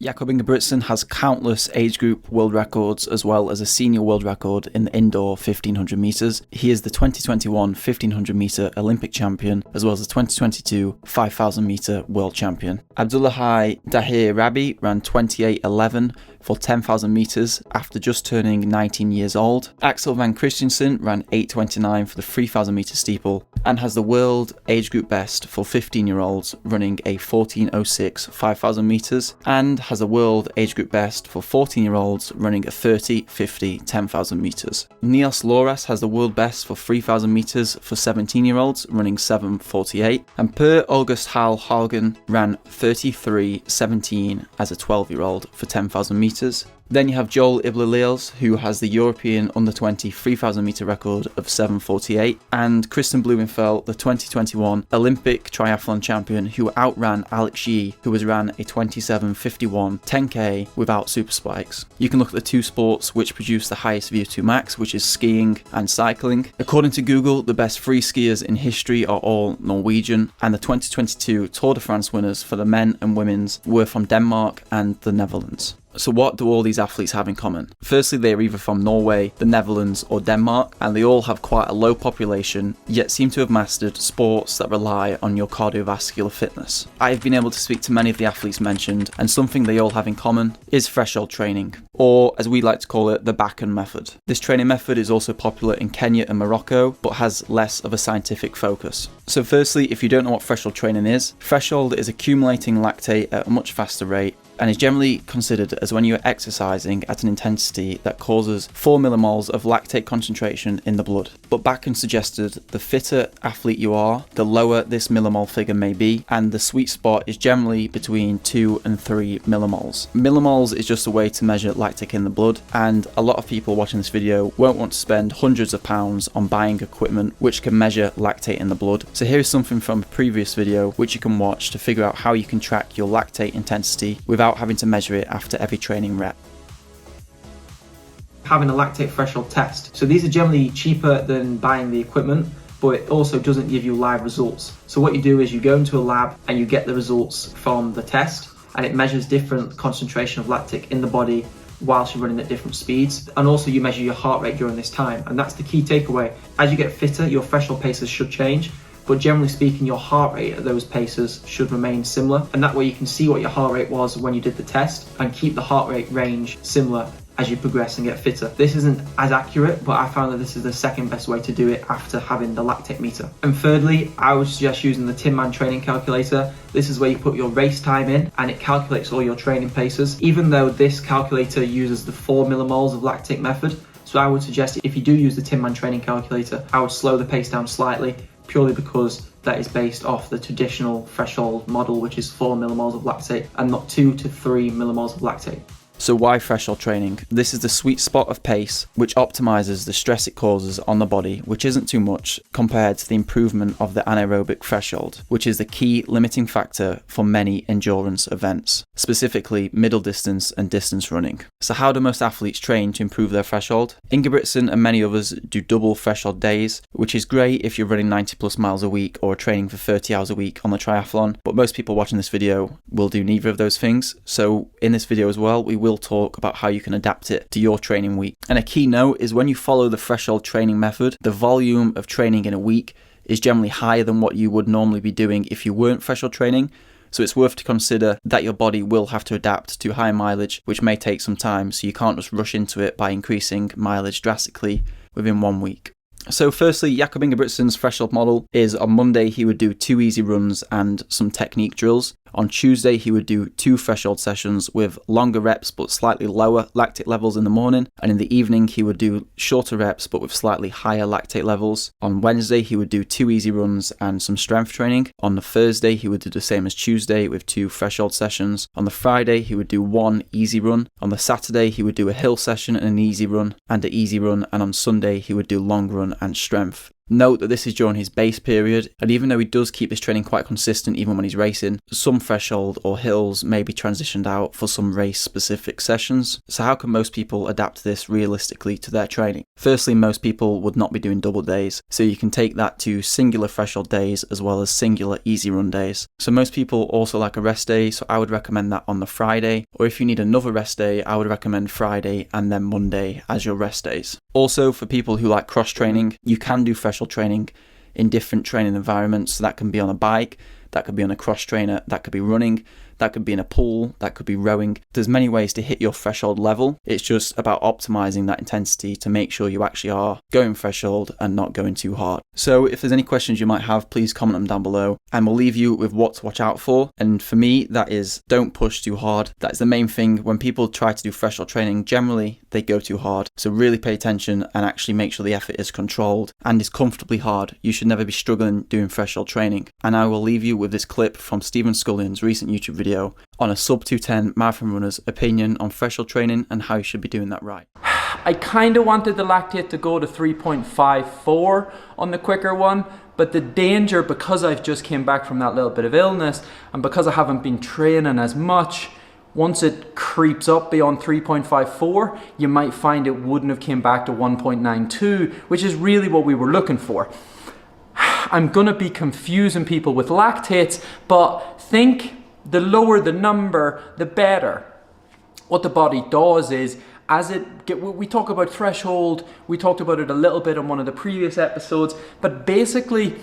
Jakob Ingebrigtsen has countless age group world records as well as a senior world record in the indoor 1500 metres. He is the 2021 1500 metre Olympic champion as well as the 2022 5000 metre world champion. Abdullahi Dahir Rabi ran 28:11 for 10,000 metres after just turning 19 years old. Axel van Christensen ran 8:29 for the 3,000 metre steeple and has the world age group best for 15-year-olds running a 14:06 5,000 metres and has a world age group best for 14-year-olds running a 30:50 10,000 metres. Niels Loras has the world best for 3,000 metres for 17-year-olds running 7:48 and Per August Hal Hagen ran 33:17 as a 12-year-old for 10,000 metres. Then you have Joel Ibler-Leels, who has the European under-20 3,000 metre record of 7:48, and Kristen Blumenfeld, the 2021 Olympic triathlon champion, who outran Alex Yee, who has ran a 27:51 10k without super spikes. You can look at the two sports which produce the highest VO2 max, which is skiing and cycling. According to Google, the best free skiers in history are all Norwegian, and the 2022 Tour de France winners for the men and women's were from Denmark and the Netherlands. So what do all these athletes have in common? Firstly, they are either from Norway, the Netherlands or Denmark, and they all have quite a low population, yet seem to have mastered sports that rely on your cardiovascular fitness. I have been able to speak to many of the athletes mentioned, and something they all have in common is threshold training, or as we like to call it, the Bakken method. This training method is also popular in Kenya and Morocco, but has less of a scientific focus. So firstly, if you don't know what threshold training is, threshold is accumulating lactate at a much faster rate, and is generally considered as when you are exercising at an intensity that causes 4 millimoles of lactate concentration in the blood. But Bakken suggested the fitter athlete you are, the lower this millimole figure may be, and the sweet spot is generally between 2 and 3 millimoles. Millimoles is just a way to measure lactic in the blood, and a lot of people watching this video won't want to spend hundreds of pounds on buying equipment which can measure lactate in the blood. So here is something from a previous video which you can watch to figure out how you can track your lactate intensity without having to measure it after every training rep. Having a lactate threshold test. So these are generally cheaper than buying the equipment, but it also doesn't give you live results. So what you do is you go into a lab and you get the results from the test, and it measures different concentration of lactic in the body whilst you're running at different speeds, and also you measure your heart rate during this time. And that's the key takeaway. As you get fitter, your threshold paces should change, but generally speaking, your heart rate at those paces should remain similar, and that way you can see what your heart rate was when you did the test and keep the heart rate range similar as you progress and get fitter. This isn't as accurate, but I found that this is the second best way to do it after having the lactate meter. And thirdly, I would suggest using the Tin Man training calculator. This is where you put your race time in and it calculates all your training paces, even though this calculator uses the 4 millimoles of lactic method. So I would suggest if you do use the Tin Man training calculator, I would slow the pace down slightly, purely because that is based off the traditional threshold model, which is 4 millimoles of lactate and not 2 to 3 millimoles of lactate. So why threshold training? This is the sweet spot of pace which optimizes the stress it causes on the body, which isn't too much compared to the improvement of the anaerobic threshold, which is the key limiting factor for many endurance events, specifically middle distance and distance running. So how do most athletes train to improve their threshold? Ingebrigtsen and many others do double threshold days, which is great if you're running 90 plus miles a week or training for 30 hours a week on the triathlon, but most people watching this video will do neither of those things. So in this video as well, we will talk about how you can adapt it to your training week. And a key note is when you follow the threshold training method, the volume of training in a week is generally higher than what you would normally be doing if you weren't threshold training. So it's worth to consider that your body will have to adapt to higher mileage, which may take some time, so you can't just rush into it by increasing mileage drastically within 1 week. So firstly, Jakob Ingebrigtsen's threshold model is on Monday he would do 2 easy runs and some technique drills. On Tuesday, he would do 2 threshold sessions with longer reps but slightly lower lactate levels in the morning. And in the evening, he would do shorter reps but with slightly higher lactate levels. On Wednesday, he would do 2 easy runs and some strength training. On the Thursday, he would do the same as Tuesday with 2 threshold sessions. On the Friday, he would do 1 easy run. On the Saturday, he would do a hill session and an easy run and an easy run. And on Sunday, he would do long run and strength. Note that this is during his base period, and even though he does keep his training quite consistent even when he's racing, some threshold or hills may be transitioned out for some race specific sessions. So how can most people adapt this realistically to their training? Firstly, most people would not be doing double days, so you can take that to singular threshold days as well as singular easy run days. So most people also like a rest day, so I would recommend that on the Friday, or if you need another rest day, I would recommend Friday and then Monday as your rest days. Also, for people who like cross training, you can do threshold training in different training environments. So that can be on a bike, that could be on a cross trainer, that could be running, that could be in a pool, that could be rowing. There's many ways to hit your threshold level. It's just about optimizing that intensity to make sure you actually are going threshold and not going too hard. So if there's any questions you might have, please comment them down below and we'll leave you with what to watch out for. And for me, that is don't push too hard. That is the main thing. When people try to do threshold training, generally they go too hard. So really pay attention and actually make sure the effort is controlled and is comfortably hard. You should never be struggling doing threshold training. And I will leave you with this clip from Stephen Scullion's recent YouTube video on a sub 210 marathon runner's opinion on threshold training and how you should be doing that right. I kind of wanted the lactate to go to 3.54 on the quicker one, but the danger, because I've just came back from that little bit of illness and because I haven't been training as much, once it creeps up beyond 3.54, you might find it wouldn't have came back to 1.92, which is really what we were looking for. I'm gonna be confusing people with lactates, but think the lower the number, the better. What the body does is, we talk about threshold, we talked about it a little bit in one of the previous episodes, but basically,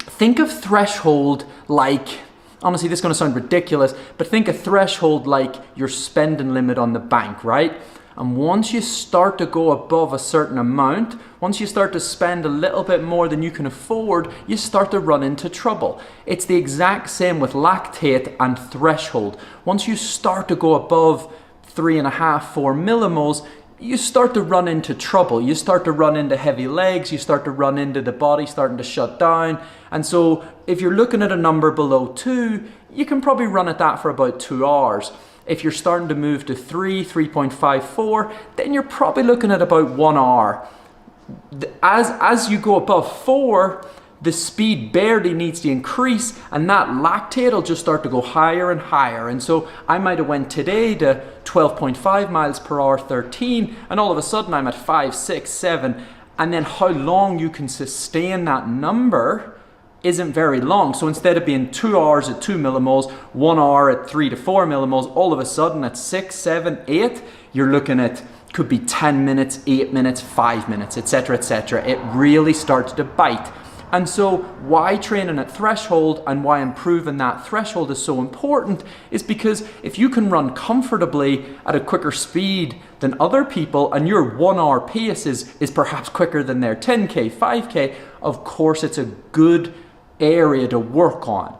think of threshold like, honestly this is going to sound ridiculous, but think of threshold like your spending limit on the bank, right? And once you start to go above a certain amount, once you start to spend a little bit more than you can afford, you start to run into trouble. It's the exact same with lactate and threshold. Once you start to go above 3.5, 4 millimoles, you start to run into trouble. You start to run into heavy legs, you start to run into the body starting to shut down. And so if you're looking at a number below 2, you can probably run at that for about 2 hours. If you're starting to move to 3.54, then you're probably looking at about 1 hour. As you go above 4, the speed barely needs to increase and that lactate will just start to go higher and higher. And so I might have went today to 12.5 miles per hour, 13, and all of a sudden I'm at 5, 6, 7. And then how long you can sustain that number isn't very long. So instead of being 2 hours at 2 millimoles, 1 hour at 3 to 4 millimoles, all of a sudden at 6, 7, 8, you're looking at, could be 10 minutes, 8 minutes, 5 minutes, etc., etc. It really starts to bite. And so why training at threshold and why improving that threshold is so important is because if you can run comfortably at a quicker speed than other people and your 1 hour pace is perhaps quicker than their 10K, 5K, of course it's a good area to work on.